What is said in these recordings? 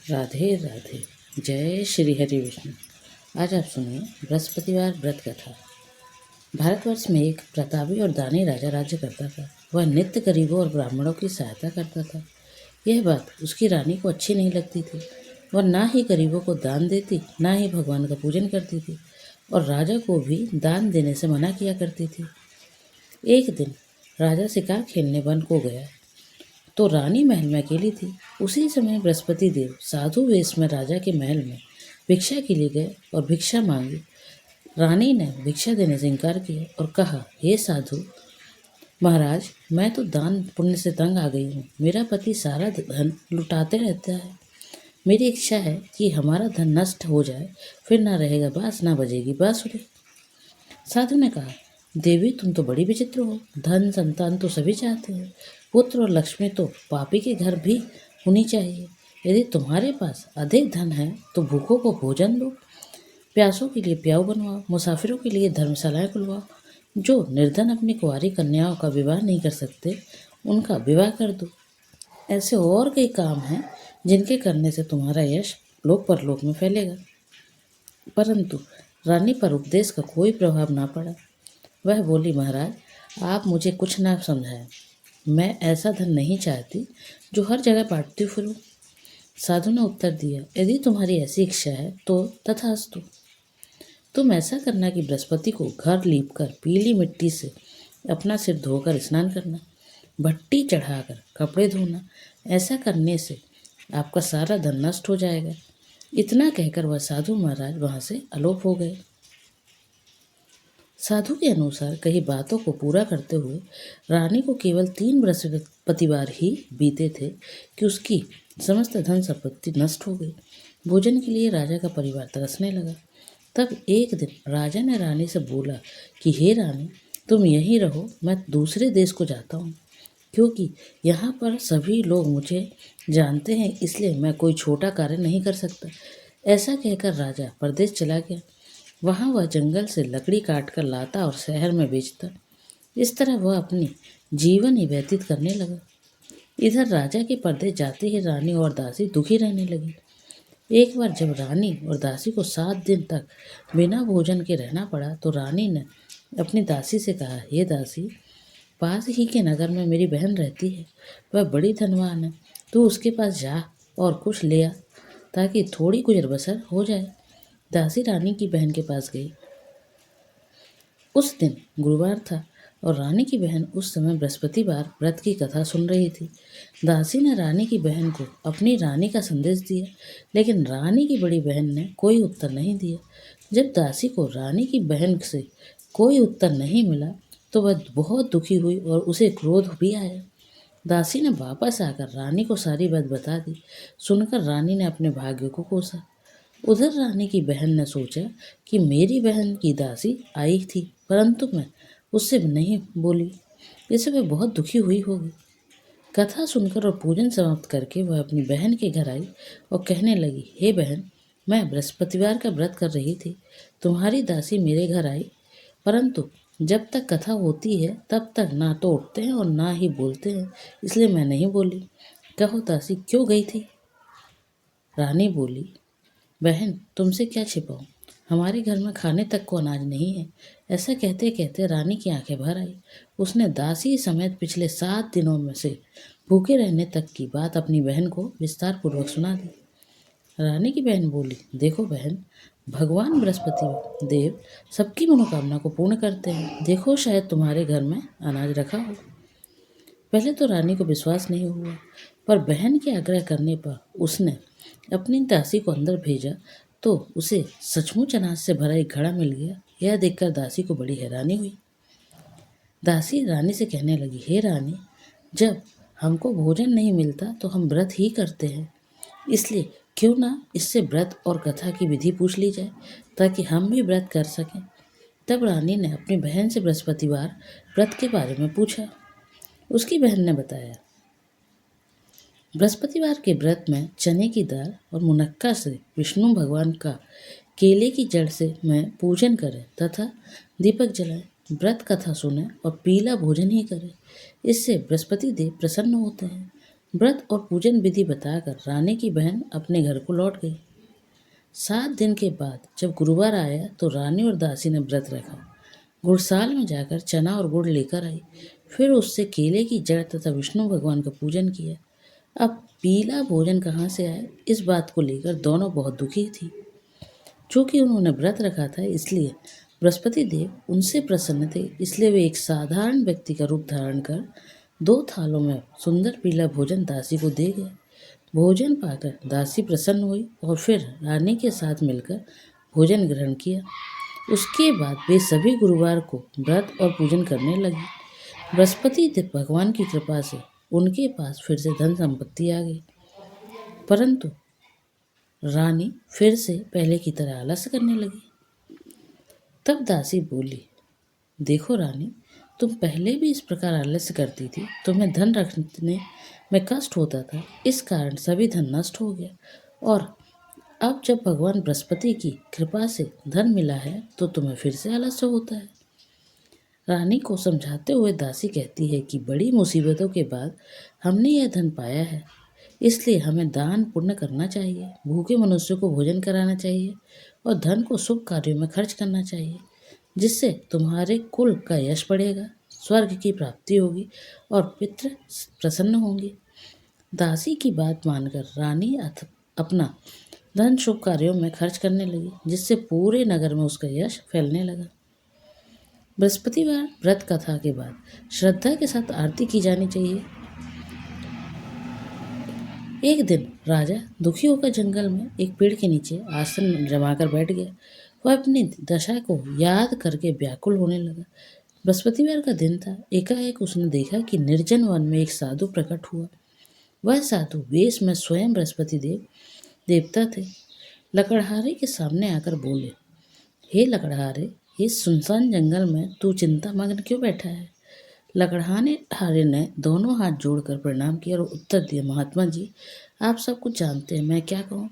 राधे राधे। जय श्री हरि विष्णु। आज आप सुनिए बृहस्पतिवार व्रत कथा। भारतवर्ष में एक प्रतापी और दानी राजा राज्य करता था। वह नित्य गरीबों और ब्राह्मणों की सहायता करता था। यह बात उसकी रानी को अच्छी नहीं लगती थी। वह ना ही गरीबों को दान देती, ना ही भगवान का पूजन करती थी और राजा को भी दान देने से मना किया करती थी। एक दिन राजा शिकार खेलने वन को गया तो रानी महल में अकेली थी। उसी समय बृहस्पति देव साधु वेश में राजा के महल में भिक्षा के लिए गए और भिक्षा मांगी। रानी ने भिक्षा देने से इनकार किया और कहा, हे साधु महाराज, मैं तो दान पुण्य से तंग आ गई हूँ। मेरा पति सारा धन लुटाते रहता है। मेरी इच्छा है कि हमारा धन नष्ट हो जाए, फिर ना रहेगा बाँस, ना बजेगी बाँसुरी। साधु ने कहा, देवी तुम तो बड़ी विचित्र हो। धन संतान तो सभी चाहते हैं, पुत्र और लक्ष्मी तो पापी के घर भी होनी चाहिए। यदि तुम्हारे पास अधिक धन है तो भूखों को भोजन दो, प्यासों के लिए प्याऊ बनवाओ, मुसाफिरों के लिए धर्मशालाएं खुलवाओ। जो निर्धन अपनी कुंवारी कन्याओं का विवाह नहीं कर सकते, उनका विवाह कर दो। ऐसे और कई काम हैं जिनके करने से तुम्हारा यश लोक परलोक में फैलेगा। परंतु रानी पर उपदेश का कोई प्रभाव ना पड़ा। वह बोली, महाराज आप मुझे कुछ ना समझाएं। मैं ऐसा धन नहीं चाहती जो हर जगह बांटती फिरूं। साधु ने उत्तर दिया, यदि तुम्हारी ऐसी इच्छा है तो तथास्तु। तुम ऐसा करना कि बृहस्पति को घर लीपकर पीली मिट्टी से अपना सिर धोकर स्नान करना, भट्टी चढ़ाकर कपड़े धोना। ऐसा करने से आपका सारा धन नष्ट हो जाएगा। इतना कहकर वह साधु महाराज वहाँ से अलोप हो गए। साधु के अनुसार कई बातों को पूरा करते हुए रानी को केवल 3 बृहस्पतिवार ही बीते थे कि उसकी समस्त धन संपत्ति नष्ट हो गई। भोजन के लिए राजा का परिवार तरसने लगा। तब एक दिन राजा ने रानी से बोला कि हे रानी, तुम यहीं रहो, मैं दूसरे देश को जाता हूँ, क्योंकि यहाँ पर सभी लोग मुझे जानते हैं, इसलिए मैं कोई छोटा कार्य नहीं कर सकता। ऐसा कहकर राजा परदेश चला गया। वहाँ वह जंगल से लकड़ी काट कर लाता और शहर में बेचता। इस तरह वह अपनी जीवन ही व्यतीत करने लगा। इधर राजा के परदेश जाते ही रानी और दासी दुखी रहने लगी। एक बार जब रानी और दासी को 7 दिन तक बिना भोजन के रहना पड़ा तो रानी ने अपनी दासी से कहा, हे दासी, पास ही के नगर में मेरी बहन रहती है, वह बड़ी धनवान है। तू उसके पास जा और कुछ ले आ ताकि थोड़ी गुजर बसर हो जाए। दासी रानी की बहन के पास गई। उस दिन गुरुवार था और रानी की बहन उस समय बृहस्पतिवार व्रत की कथा सुन रही थी। दासी ने रानी की बहन को अपनी रानी का संदेश दिया, लेकिन रानी की बड़ी बहन ने कोई उत्तर नहीं दिया। जब दासी को रानी की बहन से कोई उत्तर नहीं मिला तो वह बहुत दुखी हुई और उसे क्रोध भी आया। दासी ने वापस आकर रानी को सारी बात बता दी। सुनकर रानी ने अपने भाग्य को कोसा। उधर रानी की बहन ने सोचा कि मेरी बहन की दासी आई थी, परंतु मैं उससे नहीं बोली, इससे वह बहुत दुखी हुई होगी। कथा सुनकर और पूजन समाप्त करके वह अपनी बहन के घर आई और कहने लगी, हे बहन, मैं बृहस्पतिवार का व्रत कर रही थी। तुम्हारी दासी मेरे घर आई, परंतु जब तक कथा होती है तब तक ना तो उठते हैं और ना ही बोलते हैं, इसलिए मैं नहीं बोली। कहो दासी क्यों गई थी? रानी बोली, बहन तुमसे क्या छिपाऊं, हमारे घर में खाने तक को अनाज नहीं है। ऐसा कहते कहते रानी की आंखें भर आई। उसने दासी समेत पिछले 7 दिनों में से भूखे रहने तक की बात अपनी बहन को विस्तार पूर्वक सुना दी। रानी की बहन बोली, देखो बहन, भगवान बृहस्पति देव सबकी मनोकामना को पूर्ण करते हैं। देखो शायद तुम्हारे घर में अनाज रखा हो। पहले तो रानी को विश्वास नहीं हुआ, पर बहन के आग्रह करने पर उसने अपनी दासी को अंदर भेजा तो उसे सचमुच अनाज से भरा एक घड़ा मिल गया। यह देखकर दासी को बड़ी हैरानी हुई। दासी रानी से कहने लगी, हे रानी, जब हमको भोजन नहीं मिलता तो हम व्रत ही करते हैं, इसलिए क्यों ना इससे व्रत और कथा की विधि पूछ ली जाए ताकि हम भी व्रत कर सकें। तब रानी ने अपनी बहन से बृहस्पतिवार व्रत के बारे में पूछा। उसकी बहन ने बताया, बृहस्पतिवार के व्रत में चने की दाल और मुनक्का से विष्णु भगवान का केले की जड़ से मैं पूजन करें तथा दीपक जलाएं, व्रत कथा सुने और पीला भोजन ही करें। इससे बृहस्पति देव प्रसन्न होते हैं। व्रत और पूजन विधि बताकर रानी की बहन अपने घर को लौट गई। 7 दिन के बाद जब गुरुवार आया तो रानी और दासी ने व्रत रखा। गुड़साल में जाकर चना और गुड़ लेकर आई। फिर उससे केले की जड़ तथा विष्णु भगवान का पूजन किया। अब पीला भोजन कहाँ से आए, इस बात को लेकर दोनों बहुत दुखी थी। चूंकि उन्होंने व्रत रखा था इसलिए बृहस्पति देव उनसे प्रसन्न थे, इसलिए वे एक साधारण व्यक्ति का रूप धारण कर 2 थालों में सुंदर पीला भोजन दासी को दे गए। भोजन पाकर दासी प्रसन्न हुई और फिर रानी के साथ मिलकर भोजन ग्रहण किया। उसके बाद वे सभी गुरुवार को व्रत और पूजन करने लगे। बृहस्पति देव भगवान की कृपा से उनके पास फिर से धन संपत्ति आ गई, परंतु रानी फिर से पहले की तरह आलस्य करने लगी। तब दासी बोली, देखो रानी, तुम पहले भी इस प्रकार आलस्य करती थी, तुम्हें धन रखने में कष्ट होता था, इस कारण सभी धन नष्ट हो गया, और अब जब भगवान बृहस्पति की कृपा से धन मिला है तो तुम्हें फिर से आलस्य होता है। रानी को समझाते हुए दासी कहती है कि बड़ी मुसीबतों के बाद हमने यह धन पाया है, इसलिए हमें दान पुण्य करना चाहिए, भूखे मनुष्यों को भोजन कराना चाहिए और धन को शुभ कार्यों में खर्च करना चाहिए, जिससे तुम्हारे कुल का यश बढ़ेगा, स्वर्ग की प्राप्ति होगी और पितृ प्रसन्न होंगे। दासी की बात मानकर रानी अपना धन शुभ कार्यों में खर्च करने लगी, जिससे पूरे नगर में उसका यश फैलने लगा। बृहस्पतिवार व्रत कथा के बाद श्रद्धा के साथ आरती की जानी चाहिए। एक दिन राजा दुखी होकर जंगल में एक पेड़ के नीचे आसन जमाकर बैठ गया। वह अपनी दशा को याद करके व्याकुल होने लगा। बृहस्पतिवार का दिन था। एकाएक उसने देखा कि निर्जन वन में एक साधु प्रकट हुआ। वह साधु वेश में स्वयं बृहस्पति देवता थे। लकड़हारे के सामने आकर बोले, हे लकड़हारे, इस सुनसान जंगल में तू चिंता मग्न क्यों बैठा है? लकड़हारे ने दोनों हाथ जोड़कर प्रणाम किया और उत्तर दिया, महात्मा जी, आप सब कुछ जानते हैं, मैं क्या कहूँ?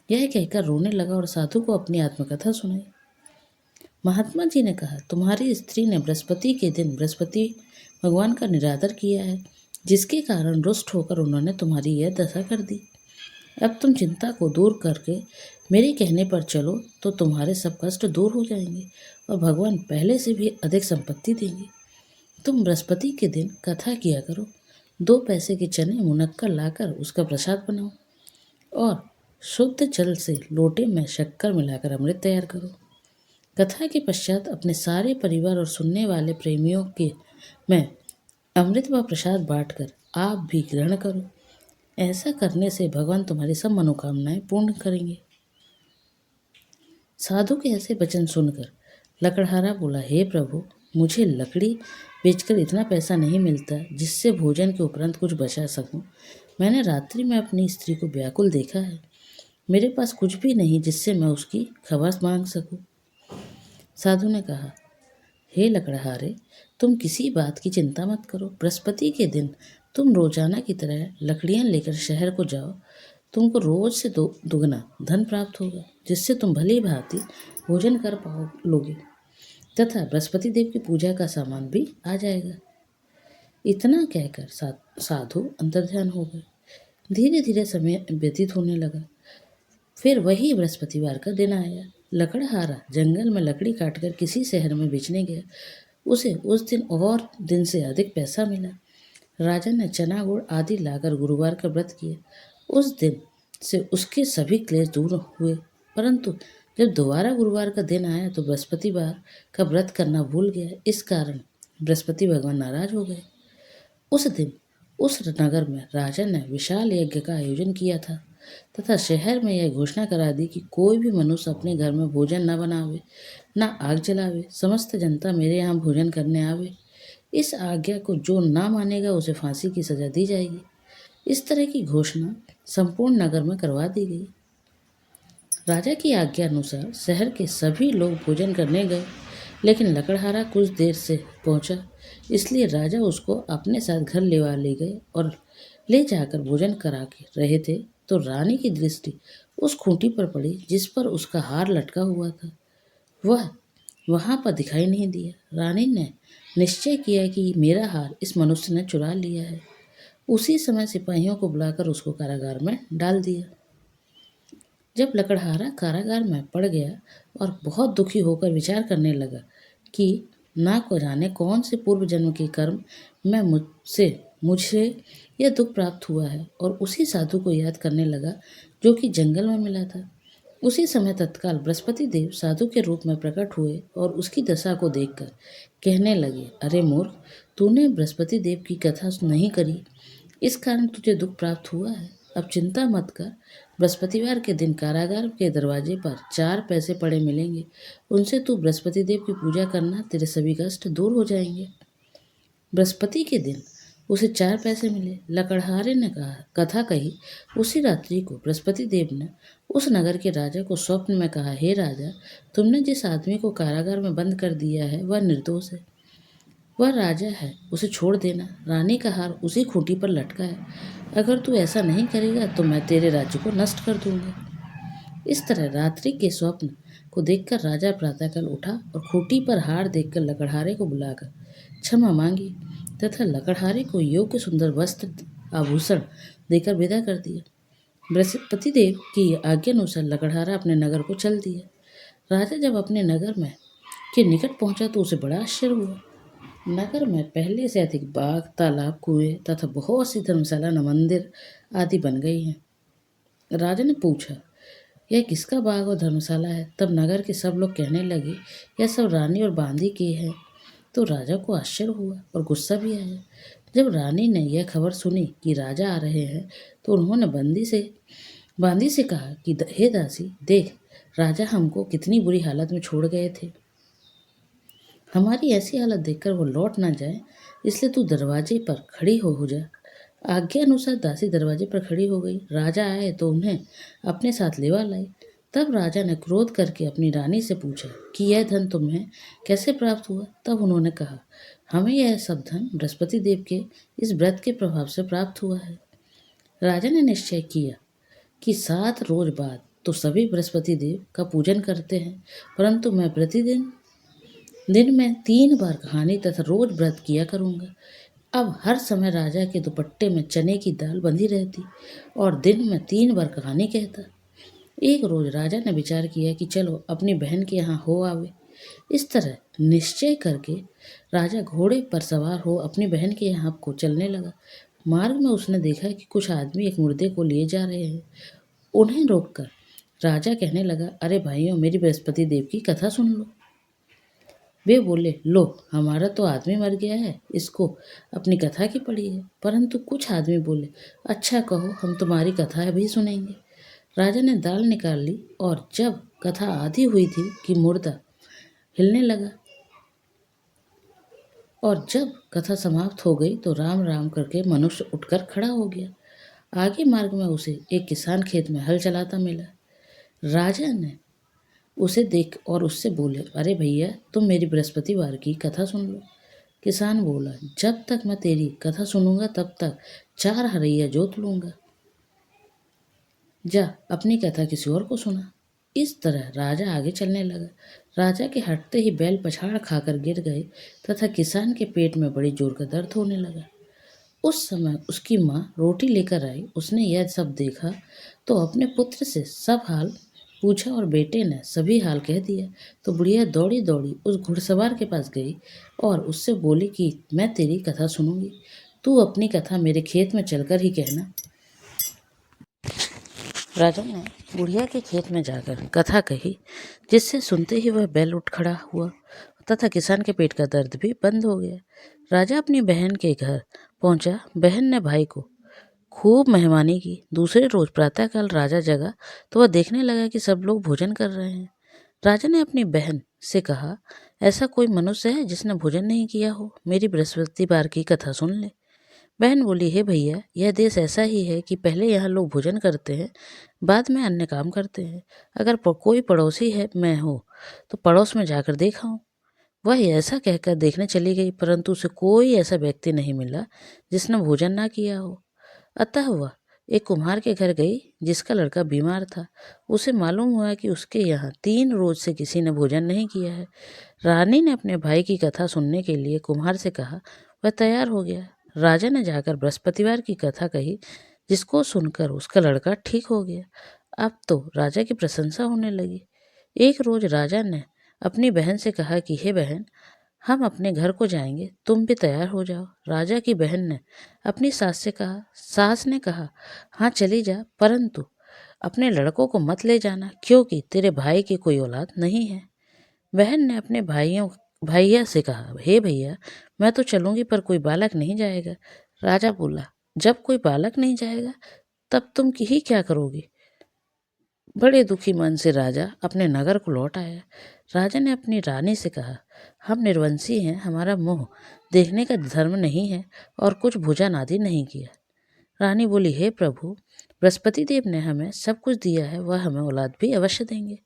यह कहकर रोने लगा और साधु को अपनी आत्मकथा सुनाई। महात्मा जी ने कहा, तुम्हारी स्त्री ने बृहस्पति के दिन बृहस्पति भगवान का निरादर किया है, जिसके कारण रुष्ट होकर उन्होंने तुम्हारी यह दशा कर दी। अब तुम चिंता को दूर करके मेरे कहने पर चलो तो तुम्हारे सब कष्ट दूर हो जाएंगे और भगवान पहले से भी अधिक संपत्ति देंगे। तुम बृहस्पति के दिन कथा किया करो, 2 पैसे के चने मुनक्कर लाकर उसका प्रसाद बनाओ और शुद्ध जल से लोटे में शक्कर मिलाकर अमृत तैयार करो। कथा के पश्चात अपने सारे परिवार और सुनने वाले प्रेमियों के में अमृत व प्रसाद बांटकर आप भी ग्रहण करो। ऐसा करने से भगवान तुम्हारी सब मनोकामनाएं पूर्ण करेंगे। साधु के ऐसे वचन सुनकर लकड़हारा बोला, हे प्रभु, मुझे लकड़ी बेचकर इतना पैसा नहीं मिलता जिससे भोजन के उपरांत कुछ बचा सकूं। मैंने रात्रि में अपनी स्त्री को व्याकुल देखा है। मेरे पास कुछ भी नहीं जिससे मैं उसकी खबर मांग सकूं। साधु ने कहा, हे लकड़हारे, तुम किसी बात की चिंता मत करो। बृहस्पति के दिन तुम रोजाना की तरह लकड़ियां लेकर शहर को जाओ। तुमको रोज से दुगना धन प्राप्त होगा, जिससे तुम भली भांति भोजन कर लोगे तथा बृहस्पति देव की पूजा का सामान भी आ जाएगा। इतना कहकर साधु अंतर्ध्यान हो गए। धीरे धीरे समय व्यतीत होने लगा। फिर वही बृहस्पतिवार का दिन आया। लकड़हारा जंगल में लकड़ी काटकर किसी शहर में बेचने गया। उसे उस दिन और दिन से अधिक पैसा मिला। राजा ने चना गुड़ आदि लाकर गुरुवार का व्रत किया। उस दिन से उसके सभी क्लेश दूर हुए, परंतु जब दोबारा गुरुवार का दिन आया तो बृहस्पतिवार का व्रत करना भूल गया। इस कारण बृहस्पति भगवान नाराज हो गए। उस दिन उस नगर में राजा ने विशाल यज्ञ का आयोजन किया था तथा शहर में यह घोषणा करा दी कि कोई भी मनुष्य अपने घर में भोजन न बनावे, न आग जलावे। समस्त जनता मेरे यहाँ भोजन करने आवे। इस आज्ञा को जो ना मानेगा उसे फांसी की सजा दी जाएगी। इस तरह की घोषणा संपूर्ण नगर में करवा दी गई। राजा की आज्ञा अनुसार शहर के सभी लोग भोजन करने गए, लेकिन लकड़हारा कुछ देर से पहुंचा, इसलिए राजा उसको अपने साथ घर ले गए और ले जाकर भोजन करा के रहे थे तो रानी की दृष्टि उस खूंटी पर पड़ी जिस पर उसका हार लटका हुआ था। वह वहां पर दिखाई नहीं दिया। रानी ने निश्चय किया कि मेरा हार इस मनुष्य ने चुरा लिया है। उसी समय सिपाहियों को बुलाकर उसको कारागार में डाल दिया। जब लकड़हारा कारागार में पड़ गया और बहुत दुखी होकर विचार करने लगा कि ना को जाने कौन से पूर्व जन्म के कर्म में मुझे यह दुख प्राप्त हुआ है, और उसी साधु को याद करने लगा जो कि जंगल में मिला था। उसी समय तत्काल बृहस्पति देव साधु के रूप में प्रकट हुए और उसकी दशा को देखकर कहने लगे, अरे मूर्ख, तूने बृहस्पति देव की कथा नहीं करी, इस कारण तुझे दुख प्राप्त हुआ है। अब चिंता मत कर, बृहस्पतिवार के दिन कारागार के दरवाजे पर 4 पैसे पड़े मिलेंगे, उनसे तू बृहस्पति देव की पूजा करना, तेरे सभी कष्ट दूर हो जाएंगे। बृहस्पति के दिन उसे 4 पैसे मिले। लकड़हारे ने कथा कही। उसी रात्रि को बृहस्पति देव ने उस नगर के राजा को स्वप्न में कहा, हे राजा, तुमने जिस आदमी को कारागार में बंद कर दिया है वह निर्दोष है, वह राजा है, उसे छोड़ देना। रानी का हार उसी खूंटी पर लटका है, अगर तू ऐसा नहीं करेगा तो मैं तेरे राज्य को नष्ट कर दूंगा। इस तरह रात्रि के स्वप्न को देखकर राजा प्रातःकाल उठा और खूंटी पर हार देखकर लकड़हारे को बुलाकर क्षमा मांगी तथा लकड़हारे को योग्य सुंदर वस्त्र आभूषण देकर विदा कर दिया। बृहस्पति देव की आज्ञानुसार लकड़हारा अपने नगर को चल दिया। राजा जब अपने नगर में के निकट पहुंचा तो उसे बड़ा आश्चर्य हुआ। नगर में पहले से अधिक बाग, तालाब, कुएं तथा बहुत सी धर्मशाला, मंदिर आदि बन गई हैं। राजा ने पूछा, यह किसका बाग और धर्मशाला है? तब नगर के सब लोग कहने लगे, यह सब रानी और बांदी की है। तो राजा को आश्चर्य हुआ और गुस्सा भी आया। जब रानी ने यह खबर सुनी कि राजा आ रहे हैं तो उन्होंने बांदी से कहा कि हे दासी, देख, राजा हमको कितनी बुरी हालत में छोड़ गए थे। हमारी ऐसी हालत देखकर वो लौट ना जाए, इसलिए तू दरवाजे पर खड़ी हो जा। आज्ञा अनुसार दासी दरवाजे पर खड़ी हो गई। राजा आए तो उन्हें अपने साथ लेवा लाई। तब राजा ने क्रोध करके अपनी रानी से पूछा कि यह धन तुम्हें कैसे प्राप्त हुआ? तब उन्होंने कहा, हमें यह सब धन बृहस्पति देव के इस व्रत के प्रभाव से प्राप्त हुआ है। राजा ने निश्चय किया कि 7 रोज बाद तो सभी बृहस्पति देव का पूजन करते हैं, परंतु मैं प्रतिदिन दिन में 3 बार कहानी तथा रोज व्रत किया करूंगा। अब हर समय राजा के दुपट्टे में चने की दाल बंधी रहती और दिन में 3 बार कहानी कहता। एक रोज राजा ने विचार किया कि चलो अपनी बहन के यहाँ हो आवे। इस तरह निश्चय करके राजा घोड़े पर सवार हो अपनी बहन के यहाँ को चलने लगा। मार्ग में उसने देखा कि कुछ आदमी एक मुर्दे को लिए जा रहे हैं। उन्हें रोककर राजा कहने लगा, अरे भाइयों, मेरी बृहस्पति देव की कथा सुन लो। वे बोले, लो, हमारा तो आदमी मर गया है, इसको अपनी कथा की पड़ी है। परंतु कुछ आदमी बोले, अच्छा कहो, हम तुम्हारी कथा भी सुनेंगे। राजा ने दाल निकाल ली और जब कथा आधी हुई थी कि मुर्दा हिलने लगा, और जब कथा समाप्त हो गई तो राम राम करके मनुष्य उठकर खड़ा हो गया। आगे मार्ग में उसे एक किसान खेत में हल चलाता मिला। राजा ने उसे देख और उससे बोले, अरे भैया, तुम मेरी बृहस्पतिवार की कथा सुन लो। किसान बोला, जब तक मैं तेरी कथा सुनूंगा तब तक 4 हरैया जोत लूंगा। जा अपनी कथा किसी और को सुना। इस तरह राजा आगे चलने लगा। राजा के हटते ही बैल पछाड़ खाकर गिर गए तथा किसान के पेट में बड़ी जोर का दर्द होने लगा। उस समय उसकी माँ रोटी लेकर आई। उसने यह सब देखा तो अपने पुत्र से सब हाल पूछा और बेटे ने सभी हाल कह दिया। तो बुढ़िया दौड़ी दौड़ी उस घुड़सवार के पास गई और उससे बोली कि मैं तेरी कथा सुनूंगी, तू अपनी कथा मेरे खेत में चलकर ही कहना। राजा ने बुढ़िया के खेत में जाकर कथा कही, जिससे सुनते ही वह बैल उठ खड़ा हुआ तथा किसान के पेट का दर्द भी बंद हो गया। राजा अपनी बहन के घर पहुंचा। बहन ने भाई को खूब मेहमानी की। दूसरे रोज प्रातःकाल राजा जगा तो वह देखने लगा कि सब लोग भोजन कर रहे हैं। राजा ने अपनी बहन से कहा, ऐसा कोई मनुष्य है जिसने भोजन नहीं किया हो? मेरी बृहस्पतिवार की कथा सुन ले। बहन बोली, हे भैया, यह देश ऐसा ही है कि पहले यहाँ लोग भोजन करते हैं, बाद में अन्य काम करते हैं। अगर कोई पड़ोसी है मैं हो तो पड़ोस में जाकर देखा हूँ। वह ऐसा कहकर देखने चली गई, परंतु उसे कोई ऐसा व्यक्ति नहीं मिला जिसने भोजन ना किया हो। अतः वह एक कुम्हार के घर गई जिसका लड़का बीमार था। उसे मालूम हुआ कि उसके यहाँ 3 रोज से किसी ने भोजन नहीं किया है। रानी ने अपने भाई की कथा सुनने के लिए कुम्हार से कहा। वह तैयार हो गया। राजा ने जाकर बृहस्पतिवार की कथा कही, जिसको सुनकर उसका लड़का ठीक हो गया। अब तो राजा की प्रशंसा होने लगी। एक रोज राजा ने अपनी बहन से कहा कि हे बहन, हम अपने घर को जाएंगे, तुम भी तैयार हो जाओ। राजा की बहन ने अपनी सास से कहा। सास ने कहा, हाँ चली जा, परंतु अपने लड़कों को मत ले जाना, क्योंकि तेरे भाई की कोई औलाद नहीं है। बहन ने अपने भैया से कहा, हे भैया, मैं तो चलूंगी पर कोई बालक नहीं जाएगा। राजा बोला, जब कोई बालक नहीं जाएगा तब तुम ही क्या करोगी। बड़े दुखी मन से राजा अपने नगर को लौट आया। राजा ने अपनी रानी से कहा, हम निर्वंशी हैं, हमारा मुंह देखने का धर्म नहीं है और कुछ भोजन आदि नहीं किया। रानी बोली, हे प्रभु, बृहस्पति देव ने हमें सब कुछ दिया है, वह हमें औलाद भी अवश्य देंगे।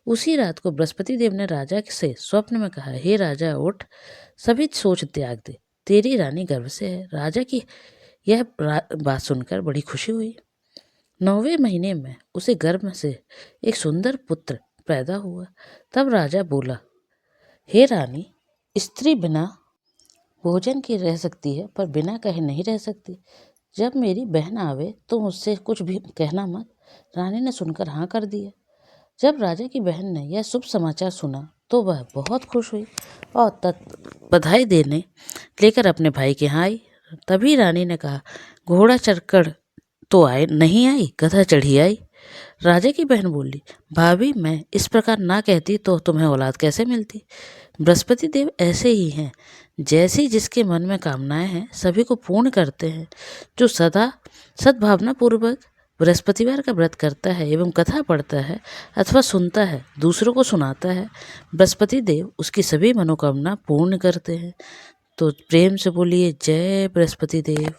उसी रात को बृहस्पति देव ने राजा से स्वप्न में कहा, हे राजा, उठ, सभी सोच त्याग दे, तेरी रानी गर्भ से है। राजा की यह बात सुनकर बड़ी खुशी हुई। 9वें महीने में उसे गर्भ से एक सुंदर पुत्र पैदा हुआ। तब राजा बोला, हे रानी, स्त्री बिना भोजन के रह सकती है, पर बिना कहे नहीं रह सकती। जब मेरी बहन आवे तो मुझसे कुछ भी कहना मत। रानी ने सुनकर हाँ कर दिया। जब राजा की बहन ने यह शुभ समाचार सुना तो वह बहुत खुश हुई और बधाई देने लेकर अपने भाई के यहाँ आई। तभी रानी ने कहा, घोड़ा चढ़कर तो आए नहीं आई, गधा चढ़ी आई। राजा की बहन बोली, भाभी, मैं इस प्रकार ना कहती तो तुम्हें औलाद कैसे मिलती। बृहस्पति देव ऐसे ही हैं, जैसी जिसके मन में कामनाएं हैं सभी को पूर्ण करते हैं। जो सदा सद्भावना पूर्वक बृहस्पतिवार का व्रत करता है एवं कथा पढ़ता है अथवा सुनता है, दूसरों को सुनाता है, बृहस्पति देव उसकी सभी मनोकामना पूर्ण करते हैं। तो प्रेम से बोलिए, जय बृहस्पति देव।